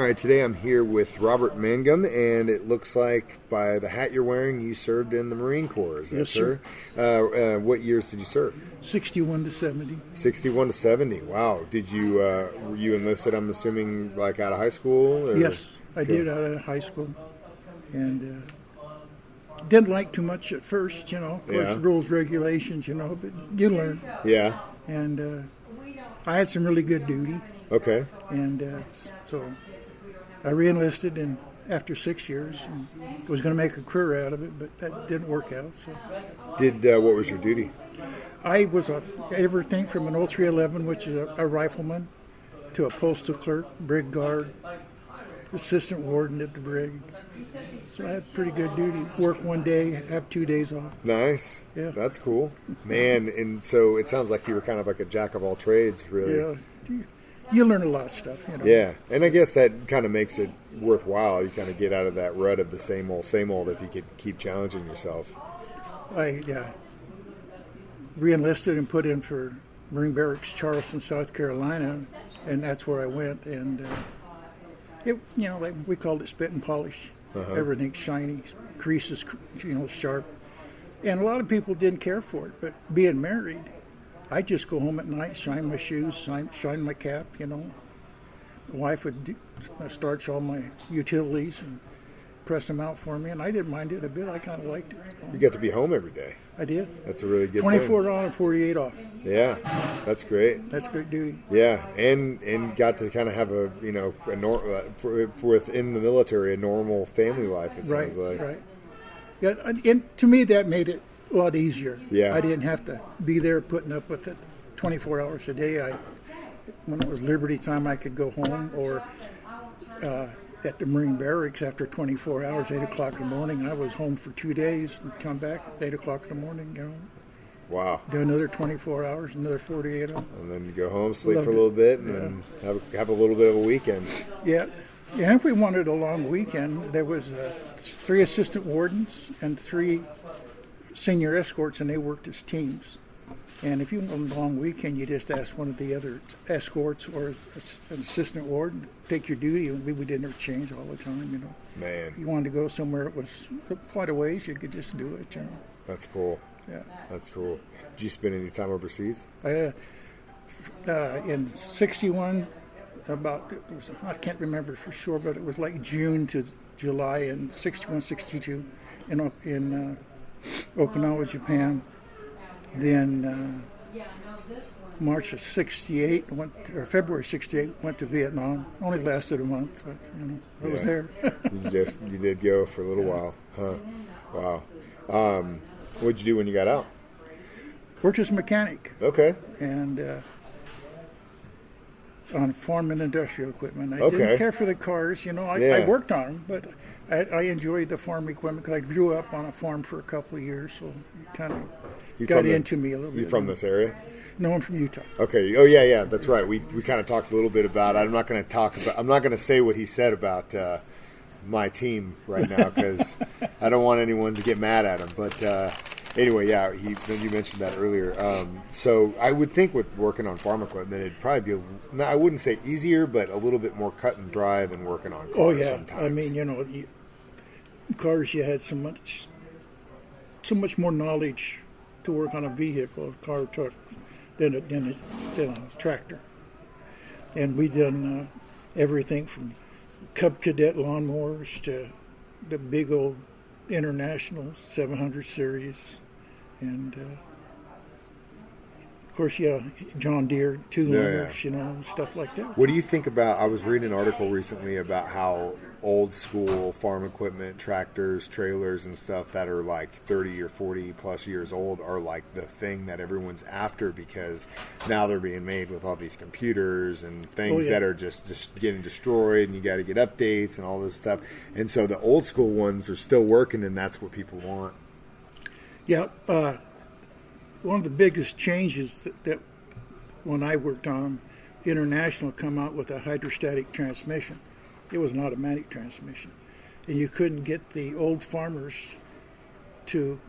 right, today I'm here with Robert Mangum, and it looks like by the hat you're wearing, you served in the Marine Corps. Is that Yes, sir. What years did you serve? 61 to 70. 61 to 70. Wow. Did you were you enlisted? I'm assuming like out of high school. Or? Yes, I did out of high school, and didn't like too much at first. Of course, Yeah. rules, regulations, but you learn. Yeah. And I had some really good duty, Okay. and so I re-enlisted after 6 years, and was going to make a career out of it, but that didn't work out. So What was your duty? I was everything from an 0311, which is a rifleman, to a postal clerk, brig guard, assistant warden at the brig. So I had pretty good duty. Work one day, have 2 days off. Nice. Yeah. That's cool, man. And so it sounds like you were kind of like a jack of all trades, really. Yeah, you learn a lot of stuff. Yeah, and I guess that kind of makes it worthwhile. You kind of get out of that rut of the same old if you could keep challenging yourself. I re-enlisted and put in for Marine Barracks, Charleston, South Carolina, and that's where I went. And like we called it spit and polish. Uh-huh. Everything's shiny, creases, sharp. And a lot of people didn't care for it, but being married, I just go home at night, shine my shoes, shine my cap. The wife would starch all my utilities and press them out for me, and I didn't mind it a bit. I kind of liked it. You got to be home every day. I did. That's a really good 24 thing. on and 48 off. Yeah, that's great. That's great duty. Yeah, and got to kind of have within the military, a normal family life, it sounds like. Right. Yeah, and to me that made it a lot easier. Yeah. I didn't have to be there putting up with it 24 hours a day. When it was Liberty time, I could go home, or at the Marine Barracks after 24 hours, 8 o'clock in the morning. I was home for 2 days and come back 8 o'clock in the morning, Wow. do another 24 hours, another 48 hours. And then you go home, sleep Loved for a little it. bit, and then have a little bit of a weekend. Yeah. And if we wanted a long weekend, there was 3 assistant wardens and 3 senior escorts, and they worked as teams. And if you want a long weekend, you just ask one of the other escorts or an assistant warden, take your duty, and we didn't interchange all the time, Man, You wanted to go somewhere it was quite a ways, you could just do it, that's cool. Yeah. That's cool. Did you spend any time overseas? In 61, I can't remember for sure, but it was like June to July in 61, 62 in Okinawa, Japan. Then March of 68, or February 68, went to Vietnam. Only lasted a month, but I was there. You did go for a little while, huh? Wow. What'd you do when you got out? Worked as a mechanic, Okay. and on farm and industrial equipment. I Okay. didn't care for the cars, I worked on them, but I enjoyed the farm equipment because I grew up on a farm for a couple of years, so it kind of got into me a little bit. You from this area? No, I'm from Utah. Okay. Oh yeah, that's right. We kind of talked a little bit about it. I'm not going to say what he said about my team right now because I don't want anyone to get mad at him. But anyway, yeah, you mentioned that earlier. So I would think with working on farm equipment, it'd probably be, I wouldn't say easier, but a little bit more cut and dry than working on cars. Oh yeah, sometimes. I mean, cars, you had so much more knowledge to work on a vehicle, a car, truck, than a tractor. And we done everything from Cub Cadet lawnmowers to the big old International 700 series, and of course, John Deere 2-limbers, stuff like that. What do you think about, I was reading an article recently about how old school farm equipment, tractors, trailers and stuff that are like 30 or 40 plus years old are like the thing that everyone's after because now they're being made with all these computers and things that are just getting destroyed, and you got to get updates and all this stuff. And so the old school ones are still working, and that's what people want. Yeah. One of the biggest changes that when I worked on them, International come out with a hydrostatic transmission. It was an automatic transmission. And you couldn't get the old farmers to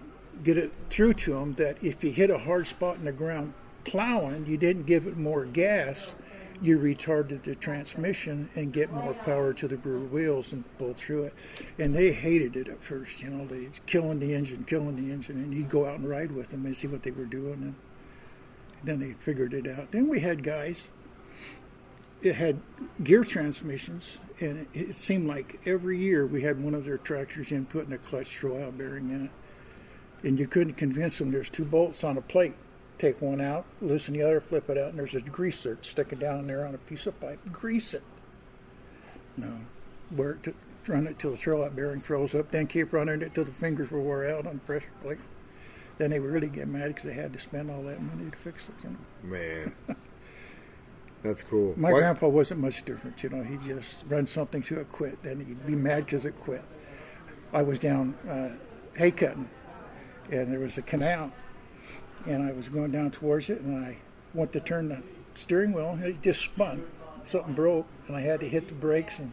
get it through to them that if you hit a hard spot in the ground plowing, you didn't give it more gas, you retarded the transmission and get more power to the rear wheels and pull through it. And they hated it at first, they killing the engine, and you'd go out and ride with them and see what they were doing, and then they figured it out. Then we had guys that had gear transmissions, and it seemed like every year we had one of their tractors in putting a clutch throwout bearing in it. And you couldn't convince them. There's 2 bolts on a plate. Take one out, loosen the other, flip it out, and there's a greaser sticking down there on a piece of pipe. Grease it. No. Run it till the throwout bearing froze up, then keep running it till the fingers were wore out on the pressure plate. Then they would really get mad because they had to spend all that money to fix it. Man. That's cool. My grandpa wasn't much different. He just run something to it, quit. Then he'd be mad because it quit. I was down hay cutting, and there was a canal, and I was going down towards it, and I went to turn the steering wheel, and it just spun. Something broke, and I had to hit the brakes and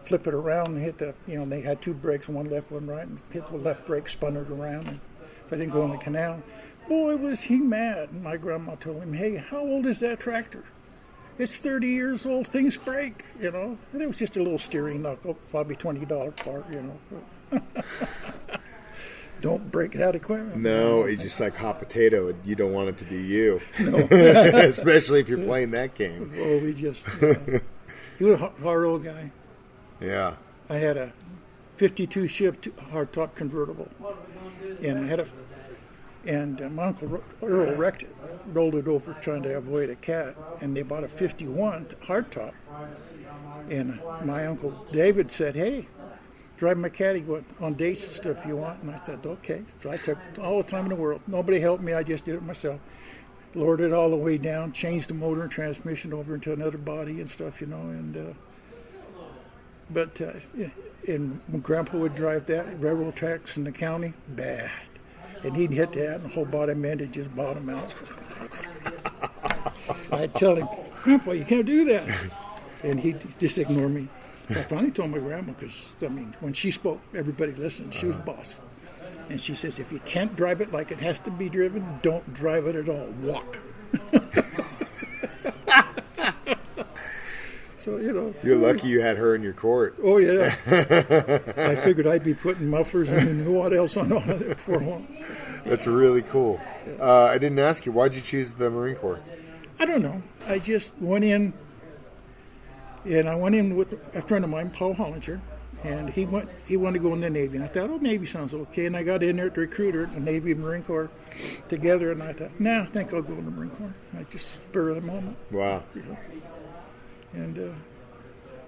flip it around and hit the, they had 2 brakes, one left, one right, and hit the left brake, spun it around, and so I didn't go in the canal. Boy, was he mad. And my grandma told him, hey, how old is that tractor? It's 30 years old, things break, And it was just a little steering knuckle, probably $20 part, Don't break that equipment. No, it's just like hot potato. You don't want it to be you. No. Especially if you're playing that game. Oh, we just... he was a hard old guy. Yeah. I had a 52 ship hardtop convertible. And my Uncle Earl wrecked it, rolled it over trying to avoid a cat, and they bought a 51 hardtop. And my Uncle David said, hey, drive my caddy on dates and stuff you want. And I said, okay. So I took all the time in the world. Nobody helped me. I just did it myself. Lowered it all the way down, changed the motor and transmission over into another body and stuff, And my grandpa would drive that, railroad tracks in the county, bad. And he'd hit that, and the whole bottom end would just bottom out. I'd tell him, Grandpa, you can't do that. And he'd just ignore me. So I finally told my grandma, because, when she spoke, everybody listened. She was the boss. And she says, if you can't drive it like it has to be driven, don't drive it at all. Walk. So, You're lucky you had her in your court. Oh, yeah. I figured I'd be putting mufflers and what else on it for long. That's really cool. I didn't ask you, why'd you choose the Marine Corps? I don't know. I just went in, and I went in with a friend of mine, Paul Hollinger, and he wanted to go in the Navy. And I thought, Navy sounds okay. And I got in there at the recruiter, the Navy and Marine Corps together, and I thought, I think I'll go in the Marine Corps. I just spur of the moment. Wow. And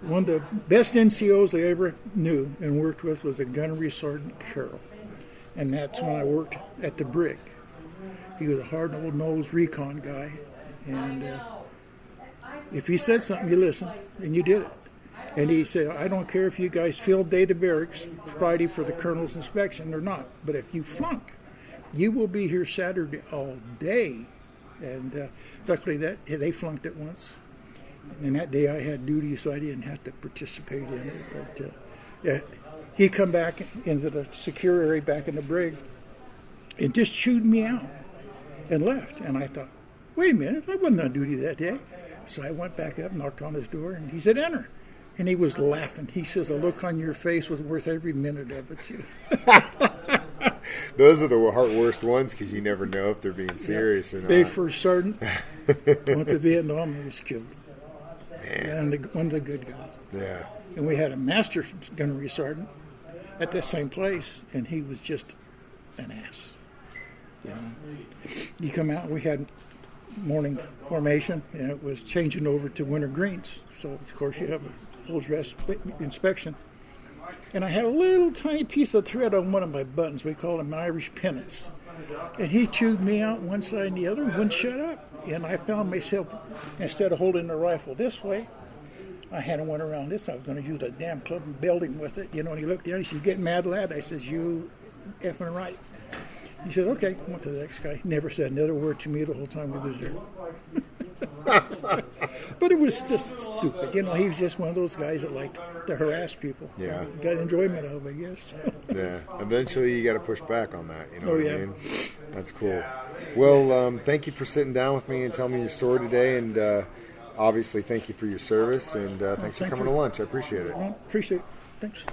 one of the best NCOs I ever knew and worked with was a Gunnery Sergeant Carroll. And that's when I worked at the Brig. He was a hard-nosed recon guy. And if he said something, you listened, and you did it. And he said, I don't care if you guys field day the barracks Friday for the colonel's inspection or not, but if you flunk, you will be here Saturday all day. And luckily they flunked it once. And that day I had duty, so I didn't have to participate in it. But he come back into the secure area back in the Brig and just chewed me out and left. And I thought, wait a minute, I wasn't on duty that day. So I went back up, knocked on his door, and he said, enter. And he was laughing. He says, the look on your face was worth every minute of it, too. Those are the worst ones because you never know if they're being serious or not. Day first sergeant went to Vietnam and was killed. And one of the good guys. Yeah. And we had a master gunnery sergeant at the same place, and he was just an ass. You come out, we had morning formation, and it was changing over to winter greens. So, of course, you have a full dress inspection. And I had a little tiny piece of thread on one of my buttons. We called them Irish pennants. And he chewed me out one side and the other and wouldn't shut up. And I found myself, instead of holding the rifle this way, I had one around this. I was going to use a damn club and belt him with it. And he looked down, he said, you getting mad, lad? I says, you effing right. He said, okay. Went to the next guy. Never said another word to me the whole time we was there. But it was just stupid. He was just one of those guys that liked to harass people. Yeah. Got enjoyment out of it, I guess. Yeah. Eventually you got to push back on that. You know what I mean? That's cool. Well, thank you for sitting down with me and telling me your story today. And obviously, thank you for your service, and thanks for Thank coming you. to lunch. I appreciate it. Well, appreciate it. Thanks.